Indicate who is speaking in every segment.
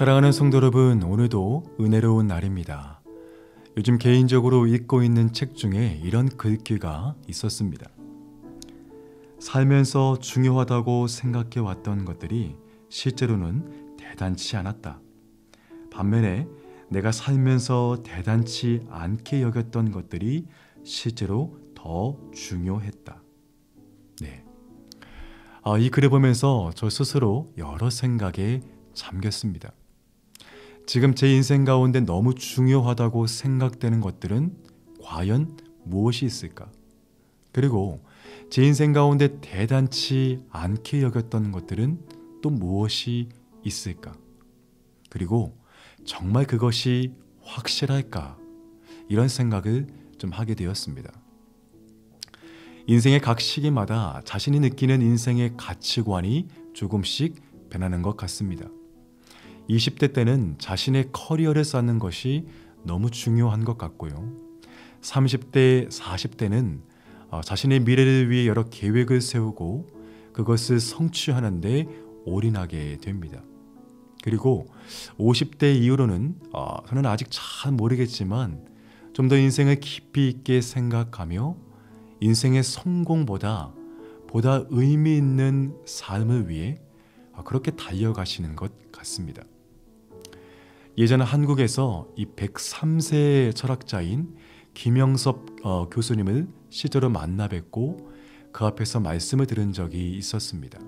Speaker 1: 사랑하는 성도 여러분, 오늘도 은혜로운 날입니다. 요즘 개인적으로 읽고 있는 책 중에 이런 글귀가 있었습니다. 살면서 중요하다고 생각해 왔던 것들이 실제로는 대단치 않았다. 반면에 내가 살면서 대단치 않게 여겼던 것들이 실제로 더 중요했다. 네. 이 글을 보면서 저 스스로 여러 생각에 잠겼습니다. 지금 제 인생 가운데 너무 중요하다고 생각되는 것들은 과연 무엇이 있을까? 그리고 제 인생 가운데 대단치 않게 여겼던 것들은 또 무엇이 있을까? 그리고 정말 그것이 확실할까? 이런 생각을 좀 하게 되었습니다. 인생의 각 시기마다 자신이 느끼는 인생의 가치관이 조금씩 변하는 것 같습니다. 20대 때는 자신의 커리어를 쌓는 것이 너무 중요한 것 같고요. 30대, 40대는 자신의 미래를 위해 여러 계획을 세우고 그것을 성취하는 데 올인하게 됩니다. 그리고 50대 이후로는 저는 아직 잘 모르겠지만 좀 더 인생을 깊이 있게 생각하며 인생의 성공보다 보다 의미 있는 삶을 위해 그렇게 달려가시는 것 같습니다. 예전 한국에서 이 103세 철학자인 김영섭 교수님을 실제로 만나 뵙고 그 앞에서 말씀을 들은 적이 있었습니다.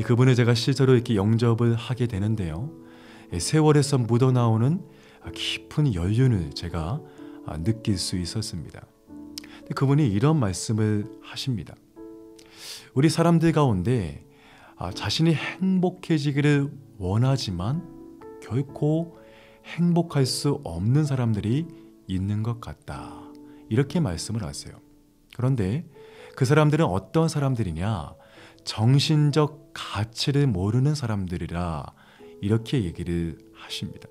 Speaker 1: 그분을 제가 실제로 이렇게 영접을 하게 되는데요. 세월에서 묻어나오는 깊은 연륜을 제가 느낄 수 있었습니다. 그분이 이런 말씀을 하십니다. 우리 사람들 가운데 자신이 행복해지기를 원하지만 결코 행복할 수 없는 사람들이 있는 것 같다. 이렇게 말씀을 하세요. 그런데 그 사람들은 어떤 사람들이냐? 정신적 가치를 모르는 사람들이라 이렇게 얘기를 하십니다.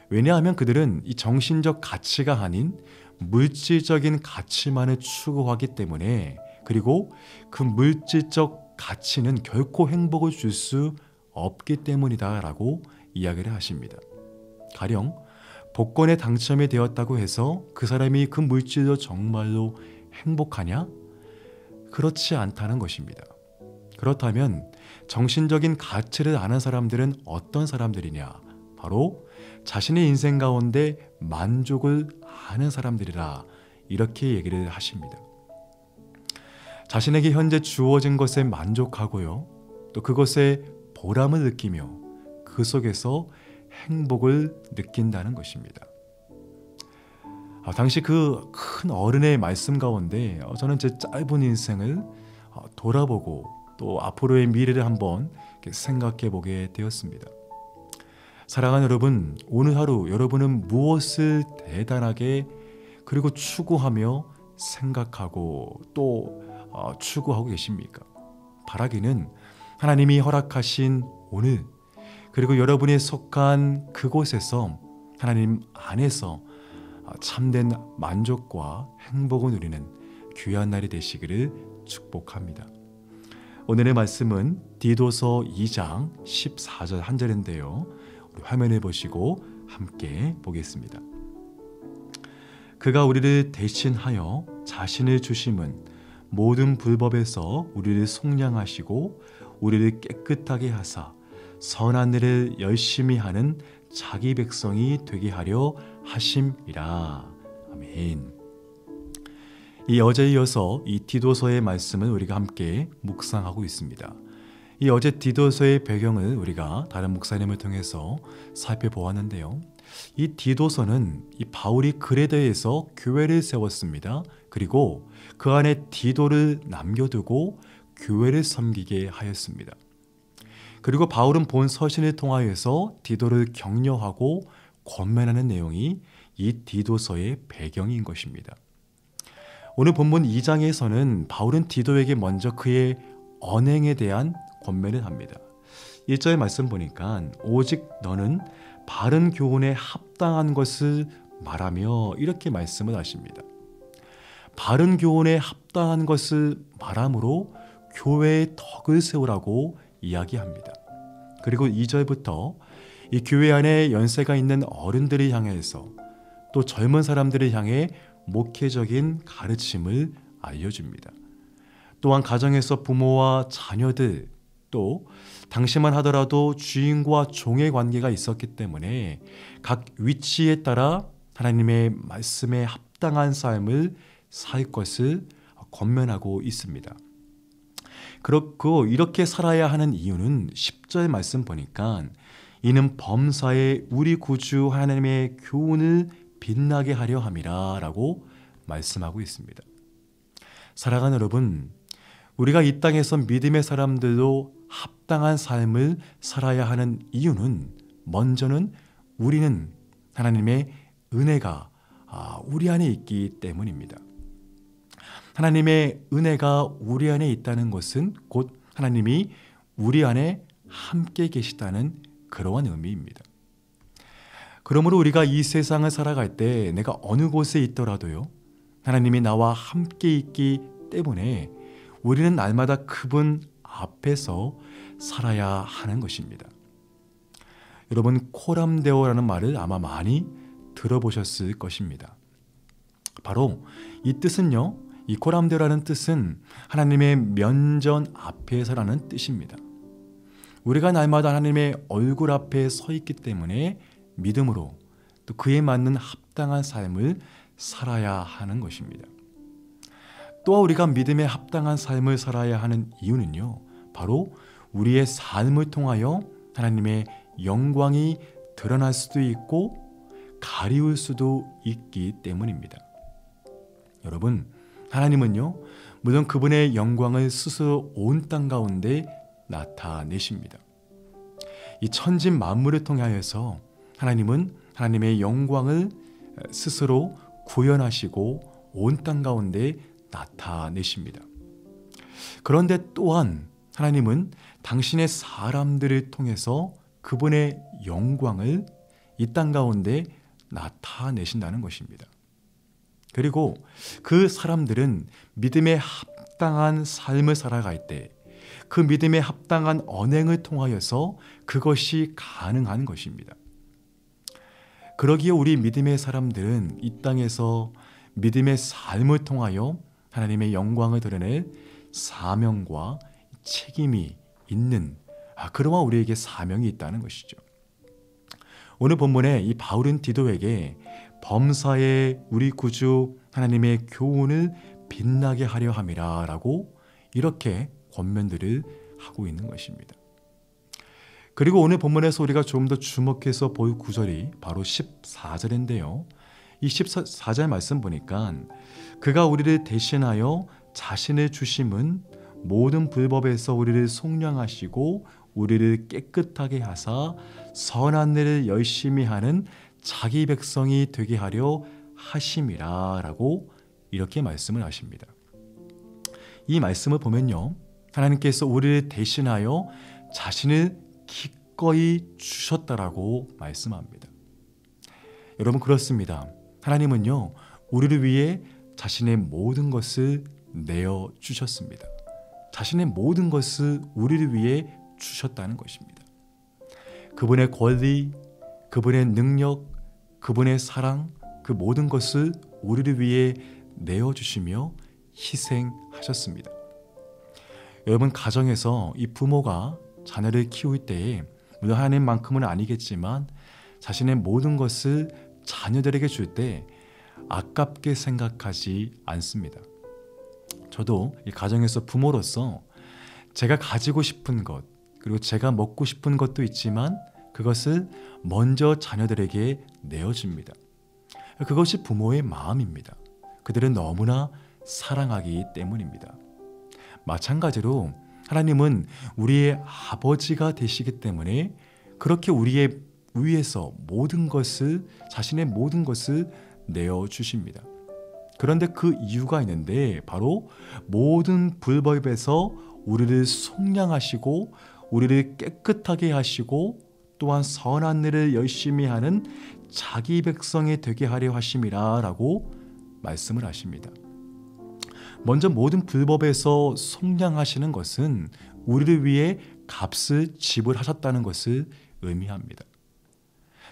Speaker 1: 왜냐하면 그들은 이 정신적 가치가 아닌 물질적인 가치만을 추구하기 때문에, 그리고 그 물질적 가치는 결코 행복을 줄 수 없기 때문이다라고 이야기를 하십니다. 가령 복권에 당첨이 되었다고 해서 그 사람이 그 물질로 정말로 행복하냐? 그렇지 않다는 것입니다. 그렇다면 정신적인 가치를 아는 사람들은 어떤 사람들이냐? 바로 자신의 인생 가운데 만족을 아는 사람들이라 이렇게 얘기를 하십니다. 자신에게 현재 주어진 것에 만족하고요. 또 그것에 보람을 느끼며 그 속에서 행복을 느낀다는 것입니다. 당시 그 큰 어른의 말씀 가운데 저는 제 짧은 인생을 돌아보고 또 앞으로의 미래를 한번 생각해 보게 되었습니다. 사랑하는 여러분, 오늘 하루 여러분은 무엇을 대단하게 그리고 추구하며 생각하고 또 추구하고 계십니까? 바라기는 하나님이 허락하신 오늘, 그리고 여러분이 속한 그곳에서 하나님 안에서 참된 만족과 행복을 누리는 귀한 날이 되시기를 축복합니다. 오늘의 말씀은 디도서 2장 14절 한 절인데요. 우리 화면에 보시고 함께 보겠습니다. 그가 우리를 대신하여 자신을 주심은 모든 불법에서 우리를 속량하시고 우리를 깨끗하게 하사 선한 일을 열심히 하는 자기 백성이 되게 하려 하심이라. 아멘. 이 어제에 이어서 이 디도서의 말씀을 우리가 함께 묵상하고 있습니다. 이 어제 디도서의 배경을 우리가 다른 목사님을 통해서 살펴보았는데요. 이 디도서는 이 바울이 그레데에서 교회를 세웠습니다. 그리고 그 안에 디도를 남겨두고 교회를 섬기게 하였습니다. 그리고 바울은 본 서신을 통하여서 디도를 격려하고 권면하는 내용이 이 디도서의 배경인 것입니다. 오늘 본문 2장에서는 바울은 디도에게 먼저 그의 언행에 대한 권면을 합니다. 1절의 말씀 보니까 오직 너는 바른 교훈에 합당한 것을 말하며 이렇게 말씀을 하십니다. 바른 교훈에 합당한 것을 말함으로 교회의 덕을 세우라고 이야기합니다. 그리고 2절부터 이 교회 안에 연세가 있는 어른들을 향해서 또 젊은 사람들을 향해 목회적인 가르침을 알려줍니다. 또한 가정에서 부모와 자녀들, 또 당시만 하더라도 주인과 종의 관계가 있었기 때문에 각 위치에 따라 하나님의 말씀에 합당한 삶을 살 것을 권면하고 있습니다. 그렇고 이렇게 살아야 하는 이유는 10절 말씀 보니까 이는 범사에 우리 구주 하나님의 교훈을 빛나게 하려 함이라 라고 말씀하고 있습니다. 사랑하는 여러분, 우리가 이 땅에서 믿음의 사람들로 합당한 삶을 살아야 하는 이유는 먼저는 우리는 하나님의 은혜가 우리 안에 있기 때문입니다. 하나님의 은혜가 우리 안에 있다는 것은 곧 하나님이 우리 안에 함께 계시다는 그러한 의미입니다. 그러므로 우리가 이 세상을 살아갈 때 내가 어느 곳에 있더라도요, 하나님이 나와 함께 있기 때문에 우리는 날마다 그분 앞에서 살아야 하는 것입니다. 여러분, 코람데오라는 말을 아마 많이 들어보셨을 것입니다. 바로 이 뜻은요, 이 코람데오라는 뜻은 하나님의 면전 앞에서라는 뜻입니다. 우리가 날마다 하나님의 얼굴 앞에 서 있기 때문에 믿음으로 또 그에 맞는 합당한 삶을 살아야 하는 것입니다. 또한 우리가 믿음에 합당한 삶을 살아야 하는 이유는요, 바로 우리의 삶을 통하여 하나님의 영광이 드러날 수도 있고 가리울 수도 있기 때문입니다. 여러분, 하나님은요, 물론 그분의 영광을 스스로 온 땅 가운데 나타내십니다. 이 천진 만물을 통하여서 하나님은 하나님의 영광을 스스로 구현하시고 온 땅 가운데 나타내십니다. 그런데 또한 하나님은 당신의 사람들을 통해서 그분의 영광을 이 땅 가운데 나타내신다는 것입니다. 그리고 그 사람들은 믿음에 합당한 삶을 살아갈 때 그 믿음에 합당한 언행을 통하여서 그것이 가능한 것입니다. 그러기에 우리 믿음의 사람들은 이 땅에서 믿음의 삶을 통하여 하나님의 영광을 드러낼 사명과 책임이 있는 그러한 우리에게 사명이 있다는 것이죠. 오늘 본문에 이 바울은 디도에게 범사에 우리 구주 하나님의 교훈을 빛나게 하려 함이라 라고 이렇게 권면들을 하고 있는 것입니다. 그리고 오늘 본문에서 우리가 좀 더 주목해서 볼 구절이 바로 14절인데요. 이 14절 말씀 보니까 그가 우리를 대신하여 자신을 주심은 모든 불법에서 우리를 속량하시고 우리를 깨끗하게 하사 선한 일을 열심히 하는 자기 백성이 되게 하려 하심이라 라고 이렇게 말씀을 하십니다. 이 말씀을 보면요, 하나님께서 우리를 대신하여 자신을 기꺼이 주셨다라고 말씀합니다. 여러분, 그렇습니다. 하나님은요, 우리를 위해 자신의 모든 것을 내어 주셨습니다. 자신의 모든 것을 우리를 위해 주셨다는 것입니다. 그분의 권리, 그분의 능력, 그분의 사랑, 그 모든 것을 우리를 위해 내어 주시며 희생하셨습니다. 여러분, 가정에서 이 부모가 자녀를 키울 때에 물론 하나님만큼은 아니겠지만 자신의 모든 것을 자녀들에게 줄 때 아깝게 생각하지 않습니다. 저도 이 가정에서 부모로서 제가 가지고 싶은 것, 그리고 제가 먹고 싶은 것도 있지만 그것을 먼저 자녀들에게 내어줍니다. 그것이 부모의 마음입니다. 그들은 너무나 사랑하기 때문입니다. 마찬가지로 하나님은 우리의 아버지가 되시기 때문에 그렇게 우리의 위에서 모든 것을, 자신의 모든 것을 내어주십니다. 그런데 그 이유가 있는데 바로 모든 불법에서 우리를 속량하시고 우리를 깨끗하게 하시고 또한 선한 일을 열심히 하는 자기 백성이 되게 하려 하심이라 라고 말씀을 하십니다. 먼저 모든 불법에서 속량하시는 것은 우리를 위해 값을 지불하셨다는 것을 의미합니다.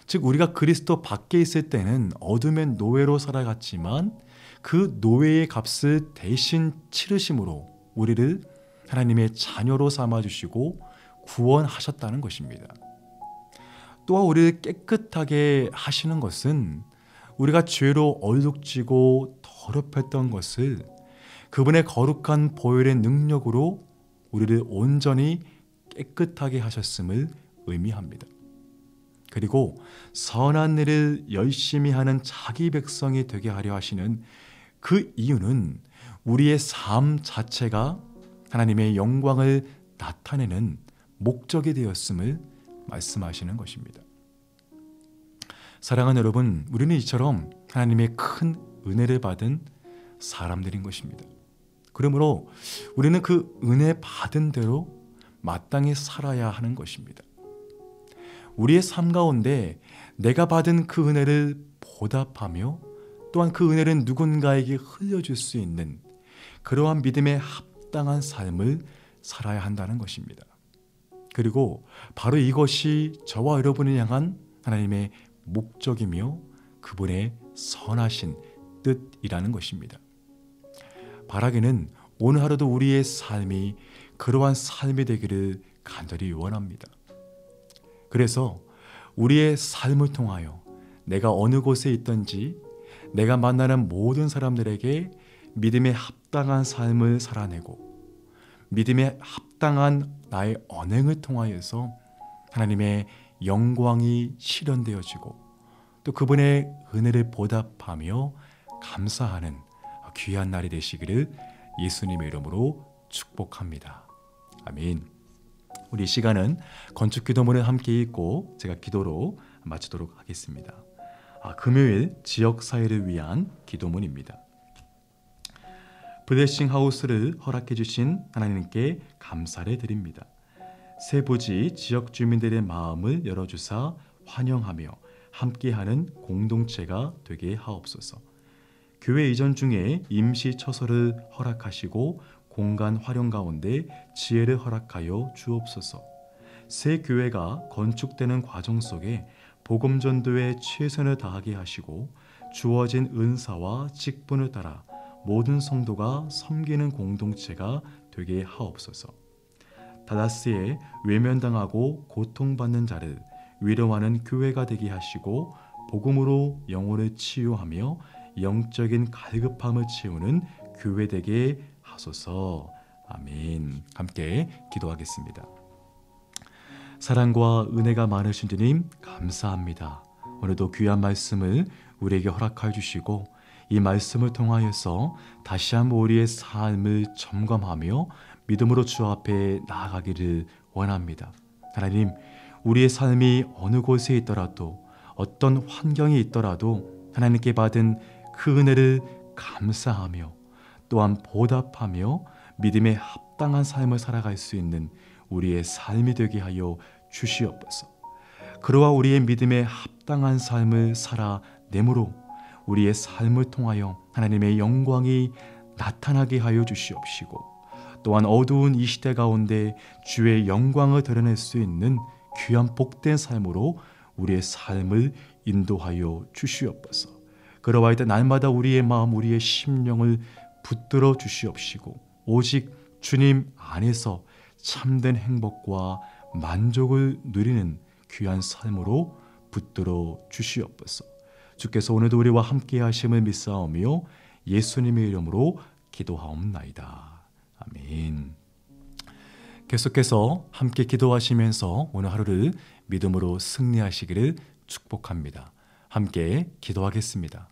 Speaker 1: 즉 우리가 그리스도 밖에 있을 때는 어둠의 노예로 살아갔지만 그 노예의 값을 대신 치르심으로 우리를 하나님의 자녀로 삼아주시고 구원하셨다는 것입니다. 또한 우리를 깨끗하게 하시는 것은 우리가 죄로 얼룩지고 더럽혔던 것을 그분의 거룩한 보혈의 능력으로 우리를 온전히 깨끗하게 하셨음을 의미합니다. 그리고 선한 일을 열심히 하는 자기 백성이 되게 하려 하시는 그 이유는 우리의 삶 자체가 하나님의 영광을 나타내는 목적이 되었음을 말씀하시는 것입니다. 사랑하는 여러분, 우리는 이처럼 하나님의 큰 은혜를 받은 사람들인 것입니다. 그러므로 우리는 그 은혜 받은 대로 마땅히 살아야 하는 것입니다. 우리의 삶 가운데 내가 받은 그 은혜를 보답하며 또한 그 은혜를 누군가에게 흘려줄 수 있는 그러한 믿음에 합당한 삶을 살아야 한다는 것입니다. 그리고 바로 이것이 저와 여러분을 향한 하나님의 목적이며 그분의 선하신 뜻이라는 것입니다. 바라기는 오늘 하루도 우리의 삶이 그러한 삶이 되기를 간절히 원합니다. 그래서 우리의 삶을 통하여 내가 어느 곳에 있든지 내가 만나는 모든 사람들에게 믿음에 합당한 삶을 살아내고 믿음에 합당한 나의 언행을 통하여서 하나님의 영광이 실현되어지고 또 그분의 은혜를 보답하며 감사하는 귀한 날이 되시기를 예수님의 이름으로 축복합니다. 아멘. 우리 이 시간은 건축기도문을 함께 읽고 제가 기도로 마치도록 하겠습니다. 금요일 지역사회를 위한 기도문입니다. 블레싱 하우스를 허락해 주신 하나님께 감사를 드립니다. 새 부지 지역 주민들의 마음을 열어주사 환영하며 함께하는 공동체가 되게 하옵소서. 교회 이전 중에 임시 처소를 허락하시고 공간 활용 가운데 지혜를 허락하여 주옵소서. 새 교회가 건축되는 과정 속에 복음 전도에 최선을 다하게 하시고 주어진 은사와 직분을 따라 모든 성도가 섬기는 공동체가 되게 하옵소서. 다다스에 외면당하고 고통받는 자를 위로하는 교회가 되게 하시고 복음으로 영혼을 치유하며 영적인 갈급함을 채우는 교회 되게 하소서. 아멘. 함께 기도하겠습니다. 사랑과 은혜가 많으신 주님 감사합니다. 오늘도 귀한 말씀을 우리에게 허락하여 주시고 이 말씀을 통하여서 다시 한번 우리의 삶을 점검하며 믿음으로 주 앞에 나아가기를 원합니다. 하나님, 우리의 삶이 어느 곳에 있더라도 어떤 환경이 있더라도 하나님께 받은 그 은혜를 감사하며 또한 보답하며 믿음에 합당한 삶을 살아갈 수 있는 우리의 삶이 되게 하여 주시옵소서. 그러와 우리의 믿음에 합당한 삶을 살아내므로 우리의 삶을 통하여 하나님의 영광이 나타나게 하여 주시옵시고 또한 어두운 이 시대 가운데 주의 영광을 드러낼 수 있는 귀한 복된 삶으로 우리의 삶을 인도하여 주시옵소서. 그러하여 날마다 우리의 마음 우리의 심령을 붙들어 주시옵시고 오직 주님 안에서 참된 행복과 만족을 누리는 귀한 삶으로 붙들어 주시옵소서. 주께서 오늘도 우리와 함께 하심을 믿사오며 예수님의 이름으로 기도하옵나이다. 아멘. 계속해서 함께 기도하시면서 오늘 하루를 믿음으로 승리하시기를 축복합니다. 함께 기도하겠습니다.